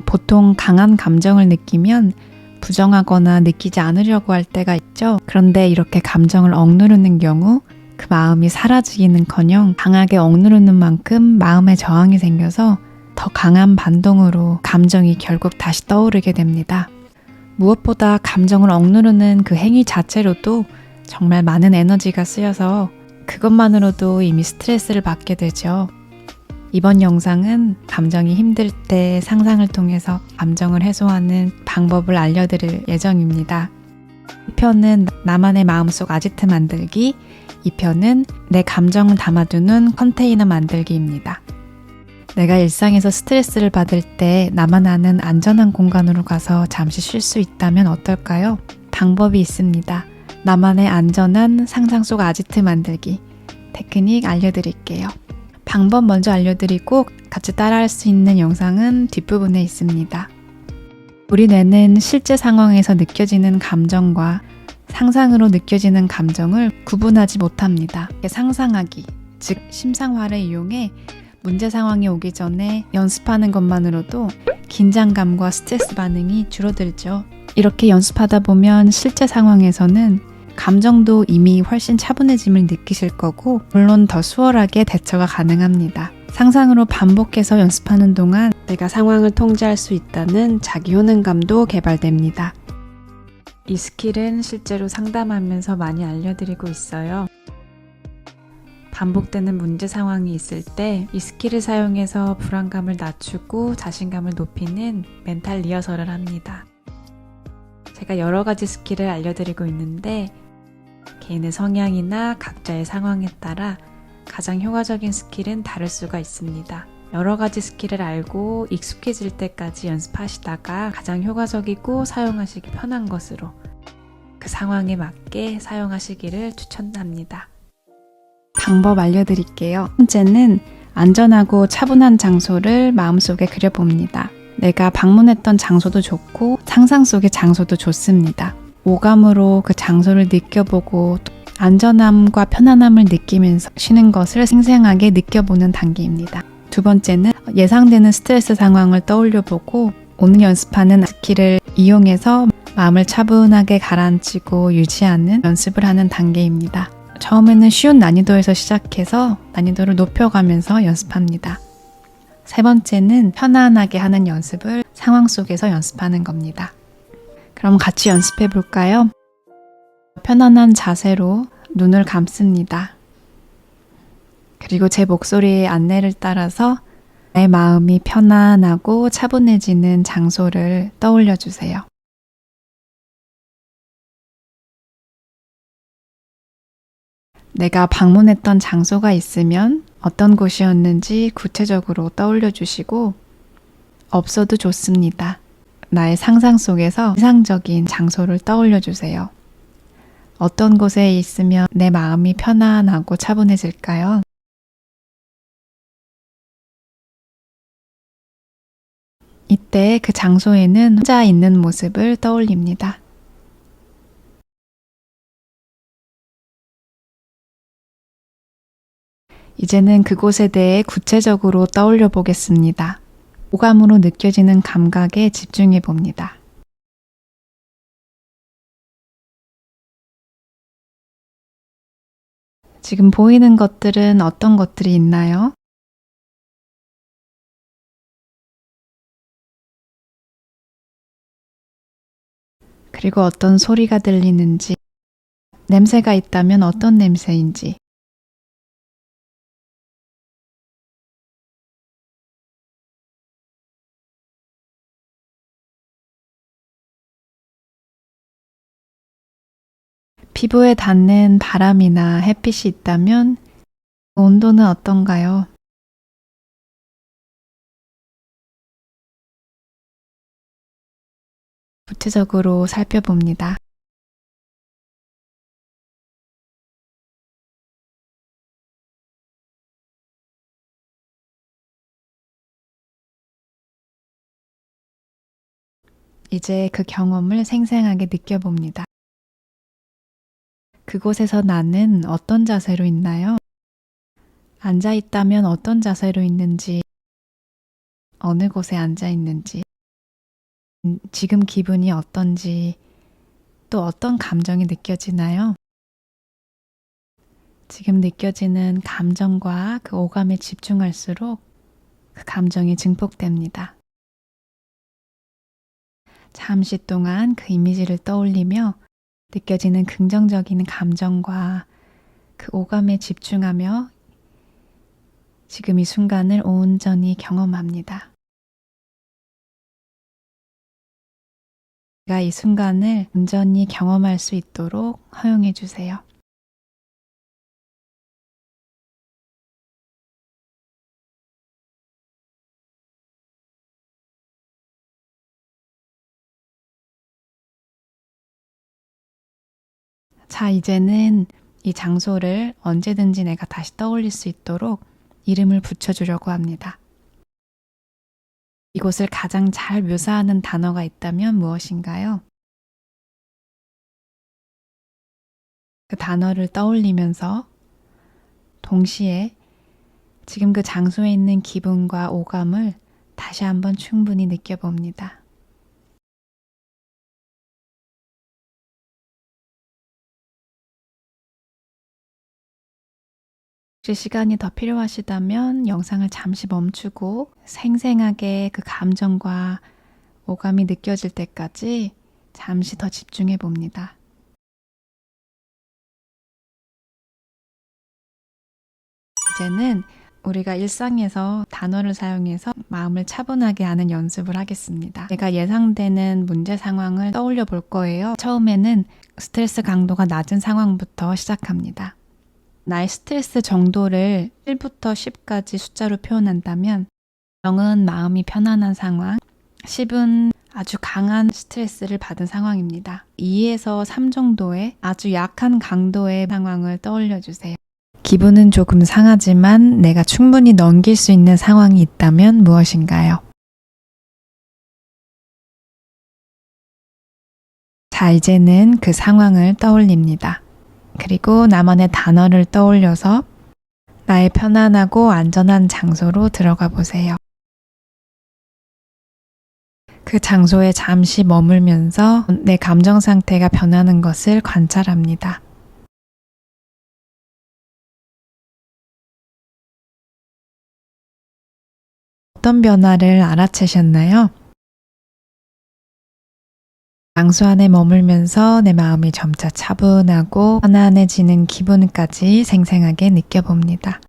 보통 강한 감정을 느끼면 부정하거나 느끼지 않으려고 할 때가 있죠. 그런데 이렇게 감정을 억누르는 경우 그 마음이 사라지기는커녕 강하게 억누르는 만큼 마음에 저항이 생겨서 더 강한 반동으로 감정이 결국 다시 떠오르게 됩니다. 무엇보다 감정을 억누르는 그 행위 자체로도 정말 많은 에너지가 쓰여서 그것만으로도 이미 스트레스를 받게 되죠. 이번 영상은 감정이 힘들 때 상상을 통해서 감정을 해소하는 방법을 알려드릴 예정입니다. 1편은 나만의 마음속 아지트 만들기, 2편은 내 감정을 담아두는 컨테이너 만들기입니다. 내가 일상에서 스트레스를 받을 때 나만 아는 안전한 공간으로 가서 잠시 쉴 수 있다면 어떨까요? 방법이 있습니다. 나만의 안전한 상상 속 아지트 만들기 테크닉 알려드릴게요. 방법 먼저 알려드리고 같이 따라할 수 있는 영상은 뒷부분에 있습니다. 우리 뇌는 실제 상황에서 느껴지는 감정과 상상으로 느껴지는 감정을 구분하지 못합니다. 상상하기, 즉 심상화를 이용해 문제 상황이 오기 전에 연습하는 것만으로도 긴장감과 스트레스 반응이 줄어들죠. 이렇게 연습하다 보면 실제 상황에서는 감정도 이미 훨씬 차분해짐을 느끼실 거고 물론 더 수월하게 대처가 가능합니다. 상상으로 반복해서 연습하는 동안 내가 상황을 통제할 수 있다는 자기 효능감도 개발됩니다. 이 스킬은 실제로 상담하면서 많이 알려드리고 있어요. 반복되는 문제 상황이 있을 때 이 스킬을 사용해서 불안감을 낮추고 자신감을 높이는 멘탈 리허설을 합니다. 제가 여러 가지 스킬을 알려드리고 있는데 개인의 성향이나 각자의 상황에 따라 가장 효과적인 스킬은 다를 수가 있습니다. 여러 가지 스킬을 알고 익숙해질 때까지 연습하시다가 가장 효과적이고 사용하시기 편한 것으로 그 상황에 맞게 사용하시기를 추천합니다. 방법 알려드릴게요. 첫 번째는 안전하고 차분한 장소를 마음속에 그려봅니다. 내가 방문했던 장소도 좋고 상상 속의 장소도 좋습니다. 오감으로 그 장소를 느껴보고 안전함과 편안함을 느끼면서 쉬는 것을 생생하게 느껴보는 단계입니다. 두 번째는 예상되는 스트레스 상황을 떠올려보고 오늘 연습하는 스킬을 이용해서 마음을 차분하게 가라앉히고 유지하는 연습을 하는 단계입니다. 처음에는 쉬운 난이도에서 시작해서 난이도를 높여가면서 연습합니다. 세 번째는 편안하게 하는 연습을 상황 속에서 연습하는 겁니다. 그럼 같이 연습해 볼까요? 편안한 자세로 눈을 감습니다. 그리고 제 목소리의 안내를 따라서 내 마음이 편안하고 차분해지는 장소를 떠올려 주세요. 내가 방문했던 장소가 있으면 어떤 곳이었는지 구체적으로 떠올려 주시고 없어도 좋습니다. 나의 상상 속에서 이상적인 장소를 떠올려 주세요. 어떤 곳에 있으면 내 마음이 편안하고 차분해질까요? 이때 그 장소에는 혼자 있는 모습을 떠올립니다. 이제는 그곳에 대해 구체적으로 떠올려 보겠습니다. 오감으로 느껴지는 감각에 집중해 봅니다. 지금 보이는 것들은 어떤 것들이 있나요? 그리고 어떤 소리가 들리는지, 냄새가 있다면 어떤 냄새인지, 피부에 닿는 바람이나 햇빛이 있다면 그 온도는 어떤가요? 구체적으로 살펴봅니다. 이제 그 경험을 생생하게 느껴봅니다. 그곳에서 나는 어떤 자세로 있나요? 앉아 있다면 어떤 자세로 있는지, 어느 곳에 앉아 있는지, 지금 기분이 어떤지, 또 어떤 감정이 느껴지나요? 지금 느껴지는 감정과 그 오감에 집중할수록 그 감정이 증폭됩니다. 잠시 동안 그 이미지를 떠올리며 느껴지는 긍정적인 감정과 그 오감에 집중하며 지금 이 순간을 온전히 경험합니다. 제가 이 순간을 온전히 경험할 수 있도록 허용해 주세요. 자, 이제는 이 장소를 언제든지 내가 다시 떠올릴 수 있도록 이름을 붙여주려고 합니다. 이곳을 가장 잘 묘사하는 단어가 있다면 무엇인가요? 그 단어를 떠올리면서 동시에 지금 그 장소에 있는 기분과 오감을 다시 한번 충분히 느껴봅니다. 혹시 시간이 더 필요하시다면 영상을 잠시 멈추고 생생하게 그 감정과 오감이 느껴질 때까지 잠시 더 집중해 봅니다. 이제는 우리가 일상에서 단어를 사용해서 마음을 차분하게 하는 연습을 하겠습니다. 제가 예상되는 문제 상황을 떠올려 볼 거예요. 처음에는 스트레스 강도가 낮은 상황부터 시작합니다. 나의 스트레스 정도를 1부터 10까지 숫자로 표현한다면 0은 마음이 편안한 상황, 10은 아주 강한 스트레스를 받은 상황입니다. 2에서 3 정도의 아주 약한 강도의 상황을 떠올려 주세요. 기분은 조금 상하지만 내가 충분히 넘길 수 있는 상황이 있다면 무엇인가요? 자, 이제는 그 상황을 떠올립니다. 그리고 나만의 단어를 떠올려서 나의 편안하고 안전한 장소로 들어가 보세요. 그 장소에 잠시 머물면서 내 감정 상태가 변하는 것을 관찰합니다. 어떤 변화를 알아채셨나요? 장소 안에 머물면서 내 마음이 점차 차분하고 편안해지는 기분까지 생생하게 느껴봅니다.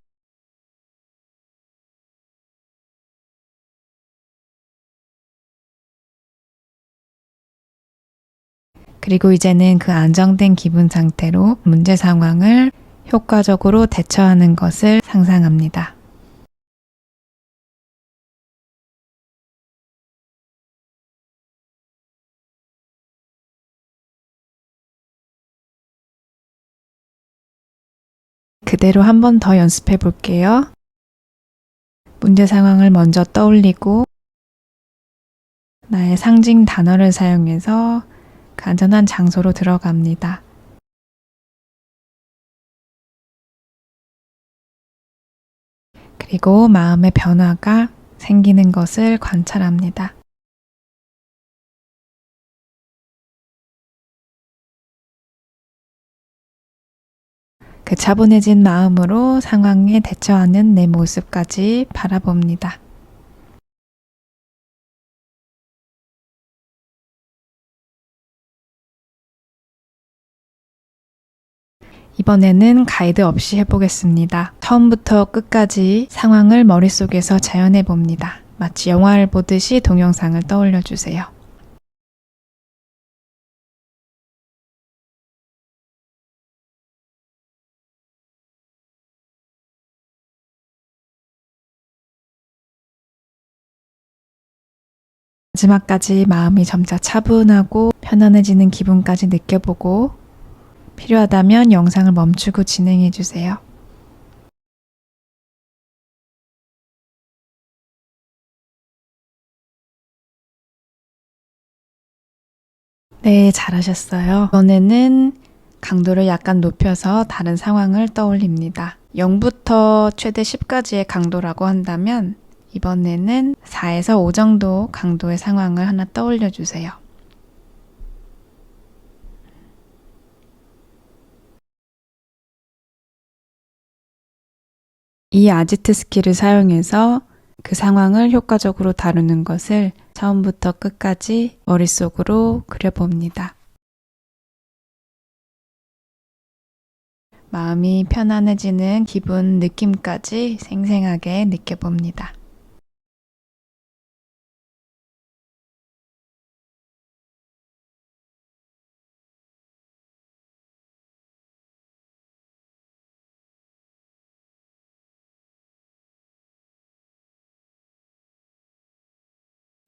그리고 이제는 그 안정된 기분 상태로 문제 상황을 효과적으로 대처하는 것을 상상합니다. 그대로 한 번 더 연습해 볼게요. 문제 상황을 먼저 떠올리고 나의 상징 단어를 사용해서 그 안전한 장소로 들어갑니다. 그리고 마음의 변화가 생기는 것을 관찰합니다. 그 차분해진 마음으로 상황에 대처하는 내 모습까지 바라봅니다. 이번에는 가이드 없이 해보겠습니다. 처음부터 끝까지 상황을 머릿속에서 재현해 봅니다. 마치 영화를 보듯이 동영상을 떠올려 주세요. 마지막까지 마음이 점차 차분하고 편안해지는 기분까지 느껴보고 필요하다면 영상을 멈추고 진행해 주세요. 네, 잘하셨어요. 이번에는 강도를 약간 높여서 다른 상황을 떠올립니다. 0부터 최대 10까지의 강도라고 한다면 이번에는 4에서 5 정도 강도의 상황을 하나 떠올려 주세요. 이 아지트 스킬을 사용해서 그 상황을 효과적으로 다루는 것을 처음부터 끝까지 머릿속으로 그려봅니다. 마음이 편안해지는 기분, 느낌까지 생생하게 느껴봅니다.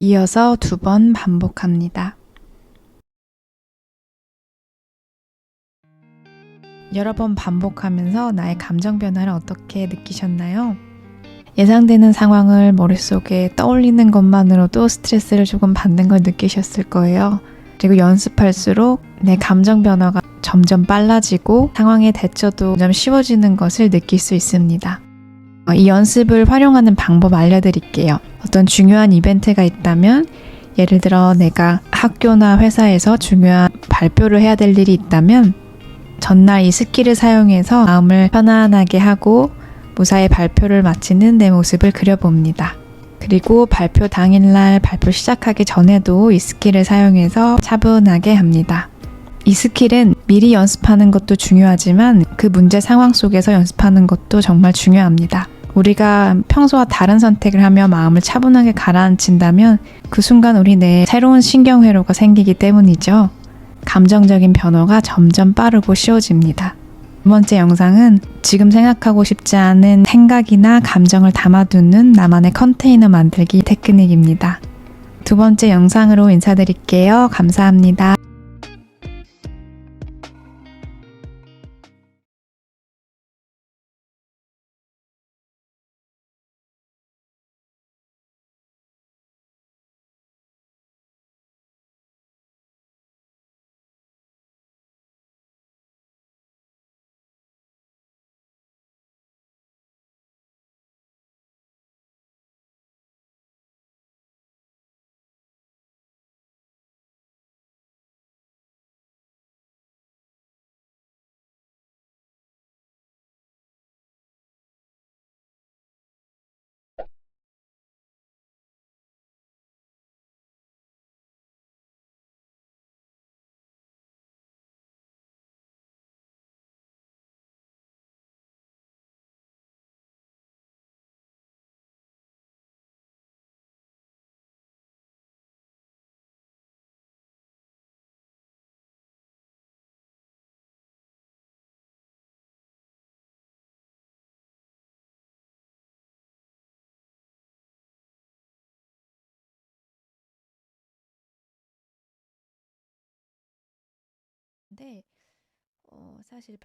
이어서 2번 반복합니다. 여러 번 반복하면서 나의 감정 변화를 어떻게 느끼셨나요? 예상되는 상황을 머릿속에 떠올리는 것만으로도 스트레스를 조금 받는 걸 느끼셨을 거예요. 그리고 연습할수록 내 감정 변화가 점점 빨라지고 상황의 대처도 점점 쉬워지는 것을 느낄 수 있습니다. 이 연습을 활용하는 방법 알려드릴게요. 어떤 중요한 이벤트가 있다면 예를 들어 내가 학교나 회사에서 중요한 발표를 해야 될 일이 있다면 전날 이 스킬을 사용해서 마음을 편안하게 하고 무사히 발표를 마치는 내 모습을 그려봅니다. 그리고 발표 당일날 발표 시작하기 전에도 이 스킬을 사용해서 차분하게 합니다. 이 스킬은 미리 연습하는 것도 중요하지만 그 문제 상황 속에서 연습하는 것도 정말 중요합니다. 우리가 평소와 다른 선택을 하며 마음을 차분하게 가라앉힌다면 그 순간 우리 내에 새로운 신경회로가 생기기 때문이죠. 감정적인 변화가 점점 빠르고 쉬워집니다. 두 번째 영상은 지금 생각하고 싶지 않은 생각이나 감정을 담아두는 나만의 컨테이너 만들기 테크닉입니다. 두 번째 영상으로 인사드릴게요. 감사합니다. 네, 사실